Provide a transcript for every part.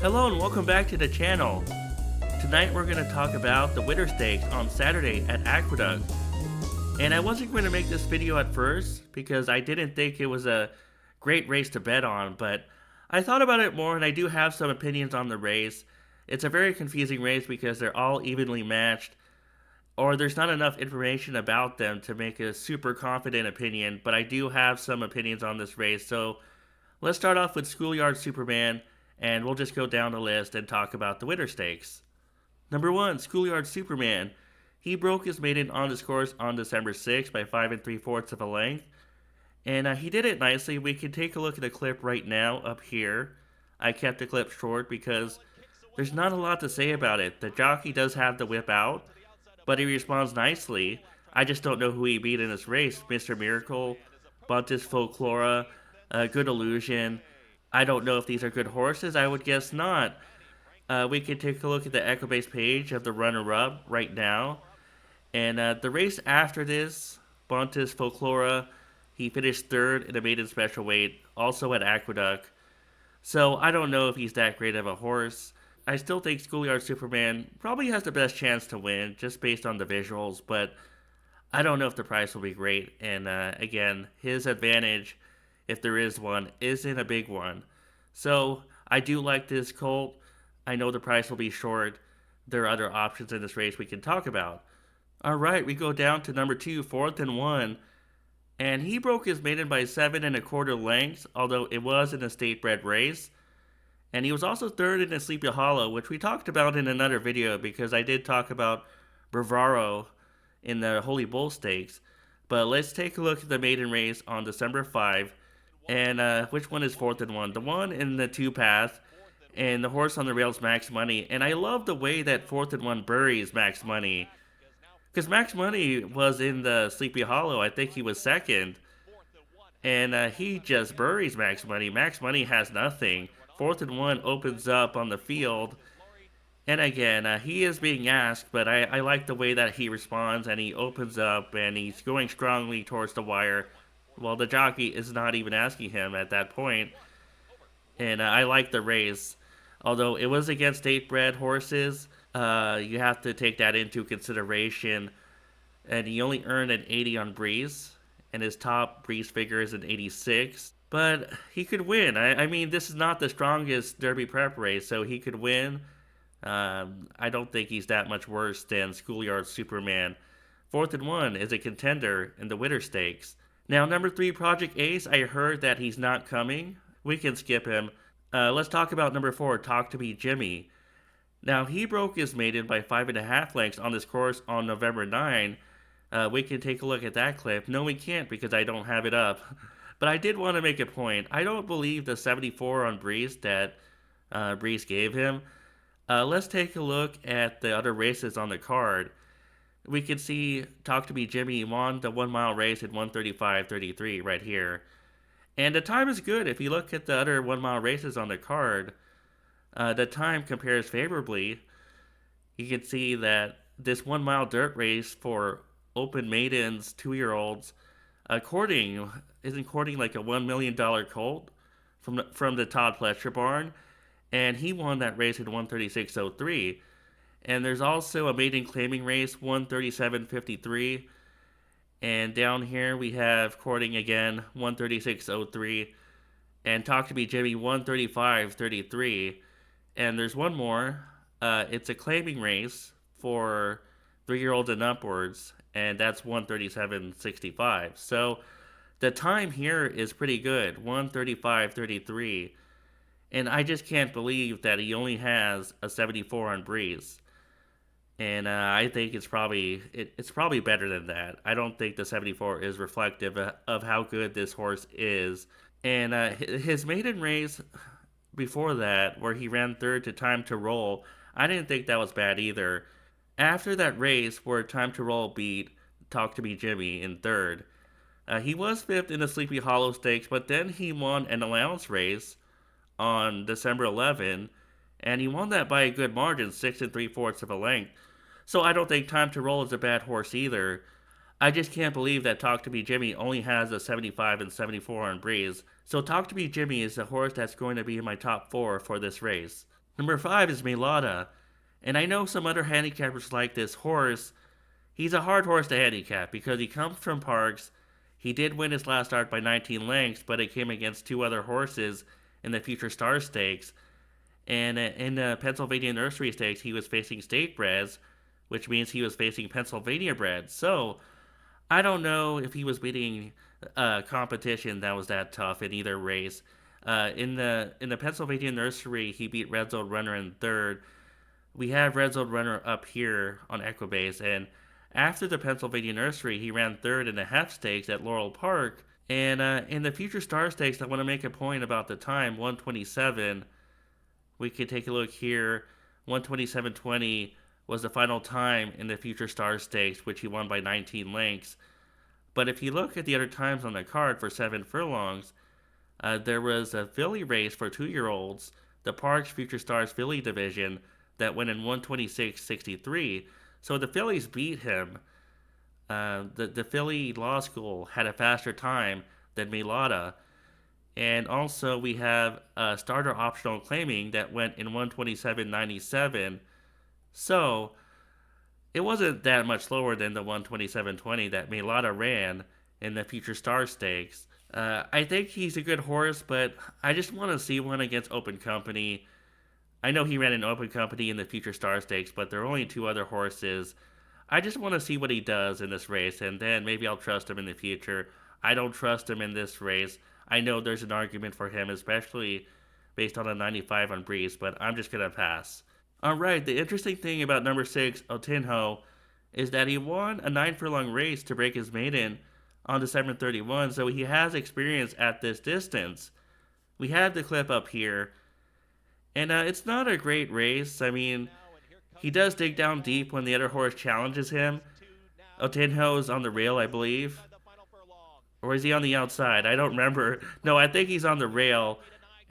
Hello and welcome back to the channel. Tonight we're going to talk about the Winter Stakes on Saturday at Aqueduct. And I wasn't going to make this video at first because I didn't think it was a great race to bet on, but I thought about it more and I do have some opinions on the race. It's a very confusing race because they're all evenly matched, or there's not enough information about them to make a super confident opinion, but I do have some opinions on this race. So let's start off with Schoolyard Superman, and we'll just go down the list and talk about the Winter Stakes. Number 1, Schoolyard Superman. He broke his maiden on this course on December 6th by 5 3/4 of a length, and he did it nicely. We can take a look at the clip right now up here. I kept the clip short because there's not a lot to say about it. The jockey does have the whip out, but he responds nicely. I just don't know who he beat in this race. Mr. Miracle, Buntis Folklora, Good Illusion. I don't know if these are good horses. I would guess not. We can take a look at the Echo-Base page of the runner-up right now. And the race after this, Buntis Folklora, he finished third in the maiden special weight, also at Aqueduct. So I don't know if he's that great of a horse. I still think Schoolyard Superman probably has the best chance to win, just based on the visuals, but I don't know if the price will be great. And again, his advantage, if there is one, isn't a big one. So I do like this colt. I know the price will be short. There are other options in this race we can talk about. Alright, we go down to number 2, 4th and 1. And he broke his maiden by 7 1/4 lengths, although it was in a state-bred race. And he was also third in a Sleepy Hollow, which we talked about in another video because I did talk about Bravaro in the Holy Bull Stakes. But let's take a look at the maiden race on December 5. And which one is 4th and 1? The one in the 2 path, and the horse on the rails, Max Money. And I love the way that 4th and 1 buries Max Money, because Max Money was in the Sleepy Hollow. I think he was second, and he just buries Max Money. Max Money has nothing. 4th and 1 opens up on the field, and again, he is being asked, but I like the way that he responds, and he opens up, and he's going strongly towards the wire. Well, the jockey is not even asking him at that point, and I like the race. Although it was against state-bred horses, you have to take that into consideration. And he only earned an 80 on Breeze, and his top Breeze figure is an 86. But he could win. I mean, this is not the strongest Derby prep race, so he could win. I don't think he's that much worse than Schoolyard Superman. 4th and 1 is a contender in the Winter Stakes. Now, number 3, Project Ace, I heard that he's not coming. We can skip him. Let's talk about number 4, Talk to Me Jimmy. Now, he broke his maiden by 5 1/2 lengths on this course on November 9. We can take a look at that clip. No, we can't because I don't have it up. But I did want to make a point. I don't believe the 74 on Breeze that Breeze gave him. Let's take a look at the other races on the card. We can see Talk to Me Jimmy won the 1 mile race at 1:35:33 right here. And the time is good. If you look at the other 1 mile races on the card, the time compares favorably. You can see that this 1 mile dirt race for open maidens, 2-year-olds, isn't courting like a $1 million colt from the Todd Pletcher barn, and he won that race at 1:36:03. And there's also a maiden claiming race, 1:37:53. And down here we have courting again, 1:36:03. And Talk to Me Jimmy, 1:35:33. And there's one more. It's a claiming race for 3-year-olds and upwards, and that's 1:37:65. So the time here is pretty good, 1:35:33. And I just can't believe that he only has a 74 on Breeze. And I think it's probably better than that. I don't think the 74 is reflective of how good this horse is. And his maiden race before that, where he ran third to Time to Roll, I didn't think that was bad either. After that race where Time to Roll beat Talk to Me Jimmy in third, he was fifth in the Sleepy Hollow Stakes, but then he won an allowance race on December 11, and he won that by a good margin, 6 3/4 of a length. So I don't think Time to Roll is a bad horse either. I just can't believe that Talk to Me Jimmy only has a 75 and 74 on Breeze. So Talk to Me Jimmy is the horse that's going to be in my top 4 for this race. Number 5 is Melada. And I know some other handicappers like this horse. He's a hard horse to handicap because he comes from Parks. He did win his last start by 19 lengths, but it came against two other horses in the Future Star Stakes. And in the Pennsylvania Nursery Stakes, he was facing state breds, which means he was facing Pennsylvania breds. So I don't know if he was beating competition that was that tough in either race. In the Pennsylvania Nursery, he beat Red Zone Runner in third. We have Red Zone Runner up here on Equibase, and after the Pennsylvania Nursery, he ran third in the half stakes at Laurel Park. And in the Future Star Stakes, I want to make a point about the time 127. We can take a look here. 127.20 was the final time in the Future Star Stakes, which he won by 19 lengths. But if you look at the other times on the card for 7 furlongs, there was a filly race for 2-year-olds, the Parks Future Stars Filly Division, that went in 126.63. So the fillies beat him. The Philly Law School had a faster time than Milata. And also we have a starter optional claiming that went in 127.97. So it wasn't that much slower than the 127.20 that Milata ran in the Future Star Stakes. I think he's a good horse, but I just want to see one against Open Company. I know he ran an Open Company in the Future Star Stakes, but there are only two other horses. I just want to see what he does in this race, and then maybe I'll trust him in the future. I don't trust him in this race. I know there's an argument for him, especially based on a 95 on Breeze, but I'm just going to pass. Alright, the interesting thing about number 6, Otinho, is that he won a 9 furlong race to break his maiden on December 31, so he has experience at this distance. We have the clip up here, and it's not a great race. I mean, he does dig down deep when the other horse challenges him. Otinho is on the rail, I believe. Or is he on the outside? I don't remember. No, I think he's on the rail,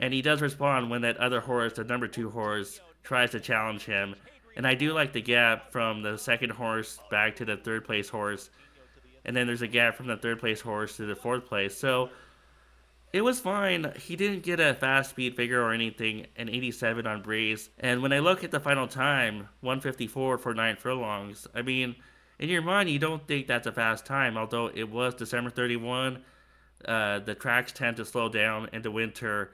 and he does respond when that other horse, the number 2 horse, tries to challenge him. And I do like the gap from the second horse back to the third place horse. And then there's a gap from the third place horse to the fourth place. So it was fine. He didn't get a fast speed figure or anything, an 87 on Breeze. And when I look at the final time, 154 for 9 furlongs, I mean, in your mind, you don't think that's a fast time, although it was December 31. The tracks tend to slow down in the winter.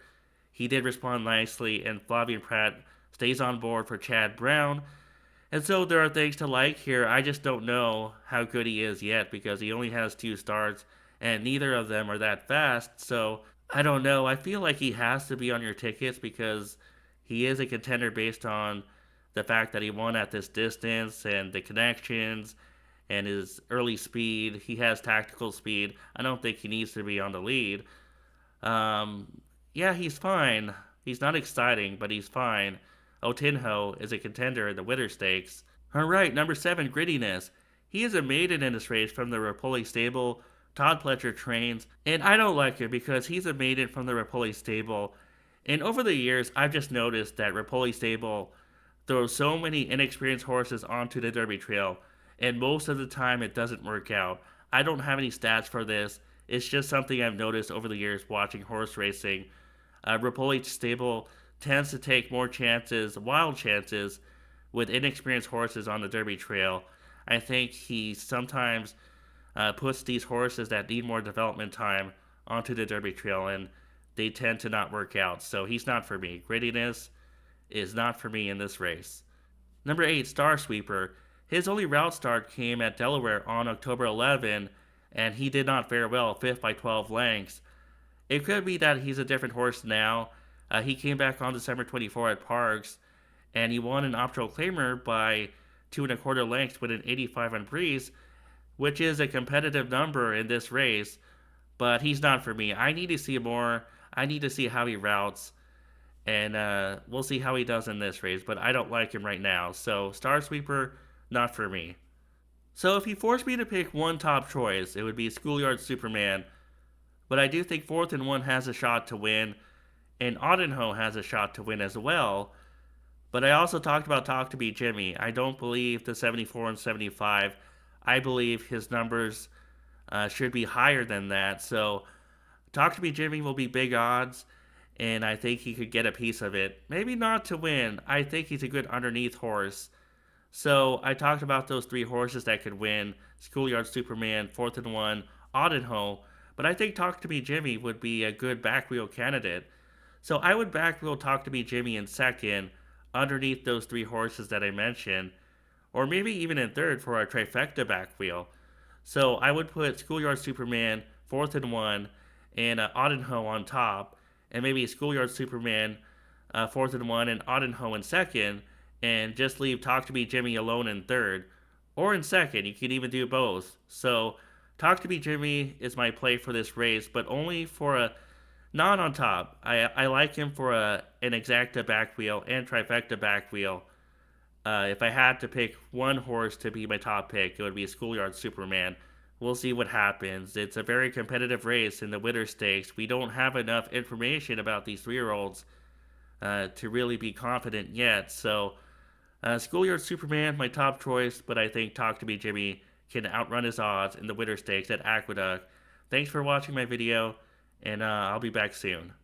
He did respond nicely, and Flavien Prat stays on board for Chad Brown. And so there are things to like here. I just don't know how good he is yet because he only has 2 starts, and neither of them are that fast. So I don't know. I feel like he has to be on your tickets because he is a contender based on the fact that he won at this distance and the connections and his early speed. He has tactical speed. I don't think he needs to be on the lead. Yeah, he's fine. He's not exciting, but he's fine. Otinho is a contender in the Winter Stakes. Alright, number 7, Grittiness. He is a maiden in this race from the Rapoli stable. Todd Pletcher trains, and I don't like it because he's a maiden from the Rapoli stable. And over the years, I've just noticed that Rapoli stable throws so many inexperienced horses onto the Derby Trail, and most of the time it doesn't work out. I don't have any stats for this. It's just something I've noticed over the years watching horse racing. Rapoli stable tends to take more chances, wild chances, with inexperienced horses on the Derby Trail. I think he sometimes puts these horses that need more development time onto the Derby Trail, and they tend to not work out. So he's not for me. Grittiness is not for me in this race. Number 8, Star Sweeper. His only route start came at Delaware on October 11, and he did not fare well, 5th by 12 lengths. It could be that he's a different horse now. He came back on December 24 at Parks, and he won an optional claimer by 2.25 lengths with an 85 on Breeze, which is a competitive number in this race, but he's not for me. I need to see more. I need to see how he routes, and we'll see how he does in this race, but I don't like him right now. So Star Sweeper, not for me. So if you forced me to pick one top choice, it would be Schoolyard Superman, but I do think 4th and 1 has a shot to win, and Odenho has a shot to win as well. But I also talked about Talk to Me Jimmy. I don't believe the 74 and 75. I believe his numbers should be higher than that. So Talk to Me Jimmy will be big odds. and I think he could get a piece of it. Maybe not to win. I think he's a good underneath horse. So I talked about those three horses that could win: Schoolyard Superman, Fourth and One, Audenho. But I think Talk to Me Jimmy would be a good back wheel candidate. So I would back wheel Talk to Me Jimmy in second, underneath those three horses that I mentioned, or maybe even in third for a trifecta back wheel. So I would put Schoolyard Superman, Fourth and One, and Audenho on top, and maybe Schoolyard Superman, Fourth and One, and Audenho in second, and just leave Talk to Me Jimmy alone in third, or in second. You could even do both. So Talk to Me Jimmy is my play for this race, but only for a not on top. I like him for an exacta back wheel and trifecta back wheel. If I had to pick one horse to be my top pick, it would be Schoolyard Superman. We'll see what happens. It's a very competitive race in the Winter Stakes. We don't have enough information about these 3-year-olds to really be confident yet. So, Schoolyard Superman, my top choice, but I think Talk to Me Jimmy can outrun his odds in the Winter Stakes at Aqueduct. Thanks for watching my video, and I'll be back soon.